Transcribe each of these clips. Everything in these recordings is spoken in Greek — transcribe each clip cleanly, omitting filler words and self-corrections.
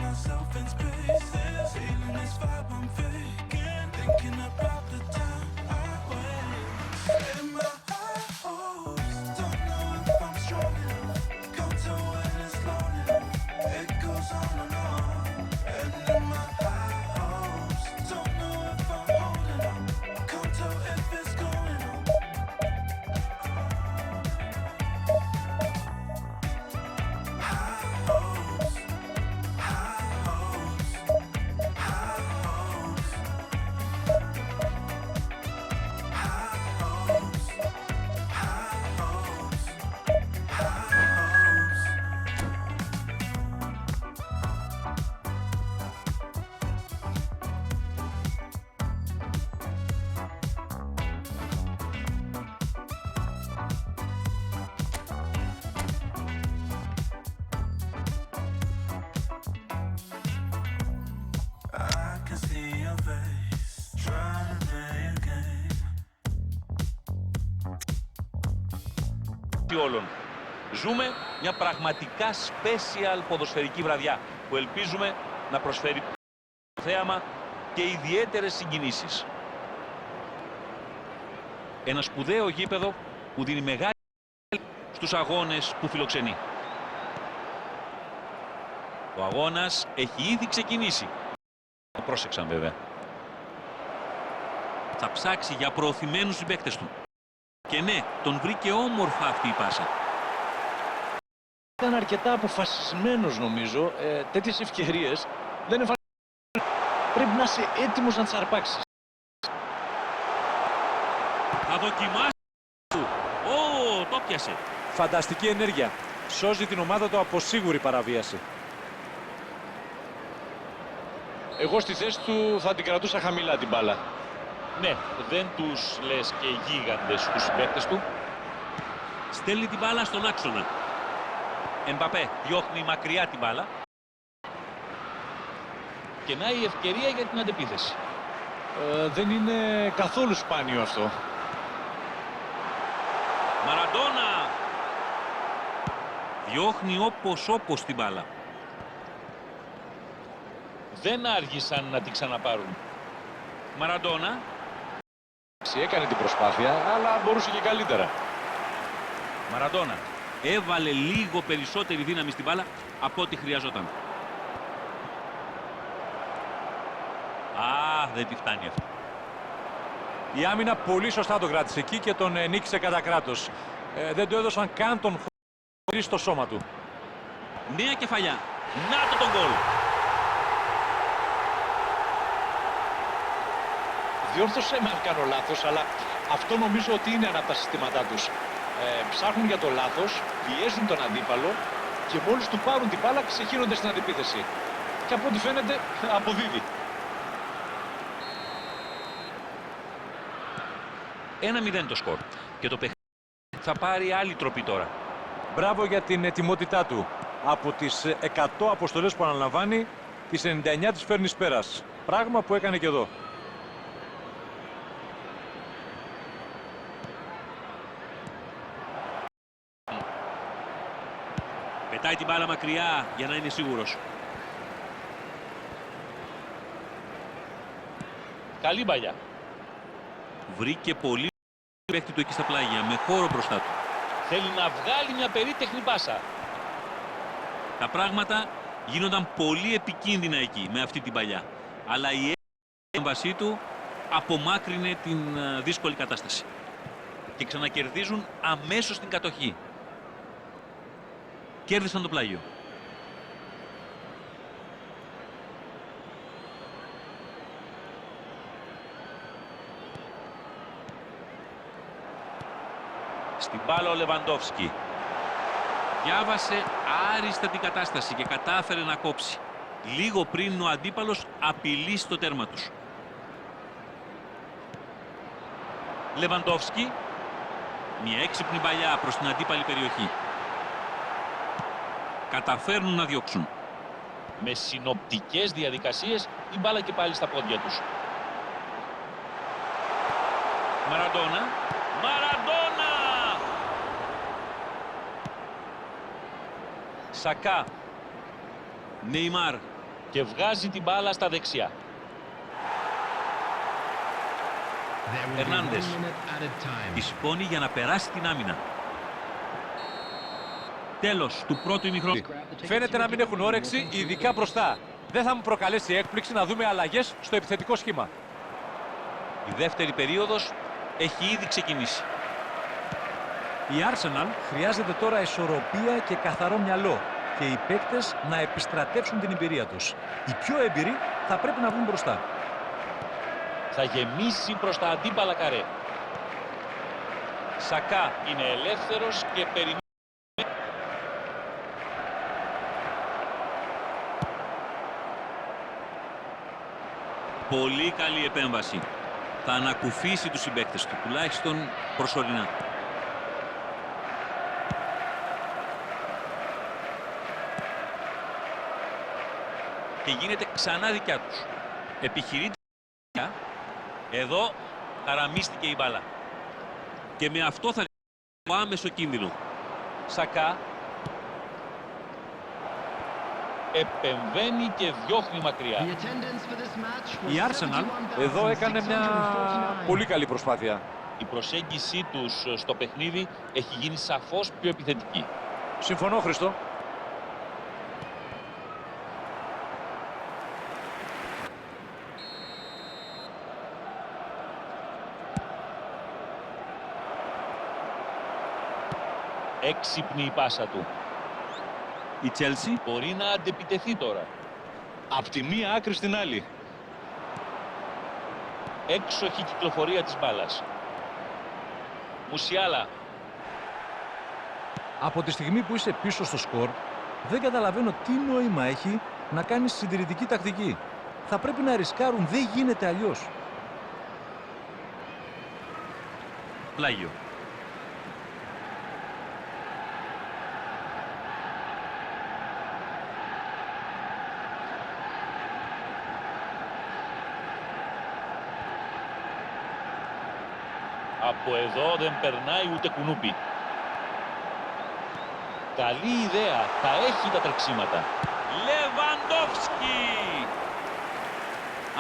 myself in spaces, feeling this vibe I'm faking, thinking about the time I waste in my high hopes. Don't know if I'm strong enough, can't tell when it's long enough. It goes on and on, and in my high hopes. Don't know if I'm holding on, can't tell if it's going on. I can see your face, trying to play a game. Όλων. Ζούμε μια πραγματικά special ποδοσφαιρική βραδιά που ελπίζουμε να προσφέρει θέαμα και ιδιαίτερες συγκινήσεις. Ένα σπουδαίο γήπεδο που δίνει μεγάλη στους αγώνες που φιλοξενεί. Ο αγώνας έχει ήδη ξεκινήσει. Το πρόσεξαν βέβαια. Θα ψάξει για προωθημένους συμπαίκτες του. Και ναι, τον βρήκε όμορφα αυτή η πάσα. Ήταν αρκετά αποφασισμένος νομίζω. Τέτοιες ευκαιρίες δεν εμφανίζονται. Πρέπει να είσαι έτοιμος να τις αρπάξεις. Θα δοκιμάσει. Το πιάσε. Φανταστική ενέργεια. Σώζει την ομάδα του από σίγουρη παραβίαση. Εγώ στη θέση του θα την κρατούσα χαμηλά την μπάλα. Ναι, δεν τους λες και γίγαντες τους συμπαίκτες του. Στέλνει την μπάλα στον άξονα. Εμπαπέ διώχνει μακριά την μπάλα. Και να η ευκαιρία για την αντεπίθεση. Δεν είναι καθόλου σπάνιο αυτό. Μαραντόνα διώχνει όπως την μπάλα. Δεν άργησαν να την ξαναπάρουν. Μαραντόνα. Έκανε την προσπάθεια, αλλά μπορούσε και καλύτερα. Μαραντόνα έβαλε λίγο περισσότερη δύναμη στην μπάλα από ό,τι χρειαζόταν. Δεν τη φτάνει αυτό. Η άμυνα πολύ σωστά το κράτησε εκεί και τον νίκησε κατά κράτος. Δεν του έδωσαν καν τον χώρο στο σώμα του. Νέα κεφαλιά. Να τον γκολ. Διόρθωσε με αν κάνω λάθος, αλλά αυτό νομίζω ότι είναι ένα από τα συστήματά τους. Ψάχνουν για το λάθος, πιέζουν τον αντίπαλο και μόλις του πάρουν την μπάλα ξεχύνονται στην αντιπίθεση. Και από ό,τι φαίνεται αποδίδει. 1-0 το σκορ. Και το παιχνίδι θα πάρει άλλη τροπή τώρα. Μπράβο για την ετοιμότητά του. Από τις 100 αποστολές που αναλαμβάνει, τις 99 τις φέρνει πέρας. Πράγμα που έκανε και εδώ. Πετάει την μπάλα μακριά για να είναι σίγουρος. Καλή μπαλιά. Βρήκε πολύ παίκτη του εκεί στα πλάγια, με χώρο μπροστά του. Θέλει να βγάλει μια περίτεχνη πάσα. Τα πράγματα γίνονταν πολύ επικίνδυνα εκεί με αυτή την παλιά. Αλλά η έμβασή του απομάκρυνε την δύσκολη κατάσταση. Και ξανακερδίζουν αμέσως την κατοχή. Κέρδισαν το πλάγιο. Στην μπάλα ο Λεβαντόφσκι. Διάβασε άριστα την κατάσταση και κατάφερε να κόψει. Λίγο πριν ο αντίπαλος απειλεί στο τέρμα τους. Λεβαντόφσκι. Μια έξυπνη παλιά προς την αντίπαλη περιοχή. Καταφέρνουν να διώξουν. Με συνοπτικές διαδικασίες η μπάλα και πάλι στα πόδια τους. Μαραντόνα. Μαραντόνα! Σακά. Νεϊμάρ. Και βγάζει την μπάλα στα δεξιά. Ερνάντες τη σηκώνει για να περάσει την άμυνα. Τέλος του πρώτου ημιχρόνου. Φαίνεται να μην έχουν όρεξη, ειδικά μπροστά. Δεν θα μου προκαλέσει έκπληξη να δούμε αλλαγές στο επιθετικό σχήμα. Η δεύτερη περίοδος έχει ήδη ξεκινήσει. Η Arsenal χρειάζεται τώρα ισορροπία και καθαρό μυαλό και οι παίκτες να επιστρατεύσουν την εμπειρία τους. Οι πιο έμπειροι θα πρέπει να βγουν μπροστά. Θα γεμίσει προς τα αντίπαλα καρέ. Σακά είναι ελεύθερος και περιμένει. Πολύ καλή επέμβαση. Θα ανακουφίσει τους συμπαίκτες του, τουλάχιστον προσωρινά. Και γίνεται ξανά δικιά τους. Επιχειρείται. Εδώ χαραμίστηκε η μπάλα. Και με αυτό θα το άμεσο κίνδυνο. Σακά. Επεμβαίνει και διώχνει μακριά. Η Arsenal εδώ έκανε μια πολύ καλή προσπάθεια. Η προσέγγιση τους στο παιχνίδι έχει γίνει σαφώς πιο επιθετική. Συμφωνώ, Χριστό. Έξυπνη η πάσα του. Η Chelsea μπορεί να αντεπιτεθεί τώρα. Απ' τη μία άκρη στην άλλη. Έξοχη κυκλοφορία της μπάλας. Μουσιάλα. Από τη στιγμή που είσαι πίσω στο σκορ, δεν καταλαβαίνω τι νόημα έχει να κάνεις συντηρητική τακτική. Θα πρέπει να ρισκάρουν, δεν γίνεται αλλιώς. Πλάγιο. Από εδώ δεν περνάει ούτε κουνούπι. Καλή ιδέα. Θα έχει τα τρεξίματα. Λεβαντόφσκι!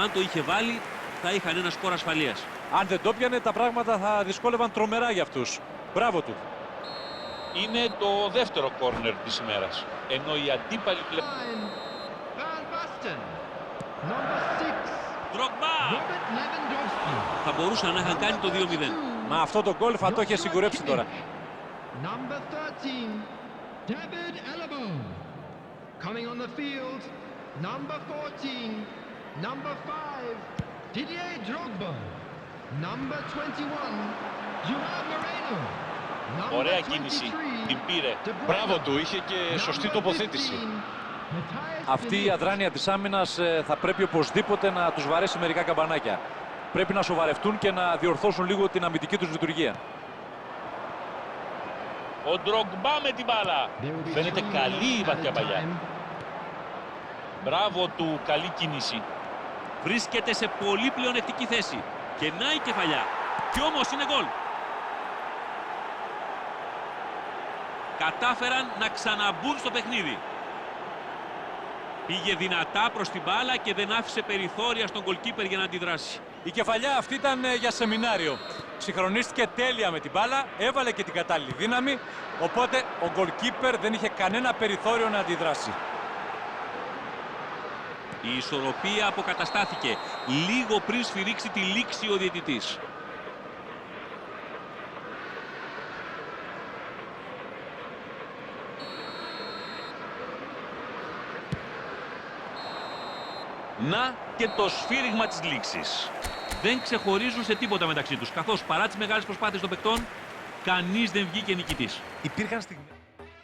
Αν το είχε βάλει, θα είχαν ένα σκορ ασφαλείας. Αν δεν το πιανε, τα πράγματα θα δυσκόλευαν τρομερά για αυτούς. Μπράβο του. Είναι το δεύτερο κόρνερ της ημέρας. Ενώ η αντίπαλη πλευρά... Ντρογκμπά! Θα μπορούσαν να είχαν κάνει το 2-0. Μα αυτό το γκολ θα το είχε σιγουρέψει τώρα. Number 13, David Alaba. Coming on the field, number 14, number 5, Didier Drogba. Number 21, Joao Moreno. Number Ωραία κίνηση. 23, Την πήρε. De Bruyne. Μπράβο του, είχε και σωστή Number τοποθέτηση. 15, Matthias Αυτή η αδράνεια της άμυνας θα πρέπει οπωσδήποτε να τους βαρέσει μερικά καμπανάκια. Πρέπει να σοβαρευτούν και να διορθώσουν λίγο την αμυντική τους λειτουργία. Ο Ντρογκμπά με την μπάλα. They will be Φαίνεται swinging καλή η at βαθιά a παλιά. time. Μπράβο του, καλή κίνηση. Βρίσκεται σε πολύ πλεονεκτική θέση. Και να η κεφαλιά. Κι όμως είναι γκολ. Κατάφεραν να ξαναμπούν στο παιχνίδι. Πήγε δυνατά προς την μπάλα και δεν άφησε περιθώρια στον γκολκίπερ για να αντιδράσει. Η κεφαλιά αυτή ήταν για σεμινάριο. Συγχρονίστηκε τέλεια με την μπάλα, έβαλε και την κατάλληλη δύναμη, οπότε ο γκολκίπερ δεν είχε κανένα περιθώριο να αντιδράσει. Η ισορροπία αποκαταστάθηκε λίγο πριν σφυρίξει τη λήξη ο διαιτητής. Να και το σφύριγμα της λήξης. Δεν ξεχωρίζουν σε τίποτα μεταξύ τους, καθώς παρά τις μεγάλες προσπάθειες των παικτών, κανείς δεν βγήκε νικητής. Υπήρχαν στιγμές...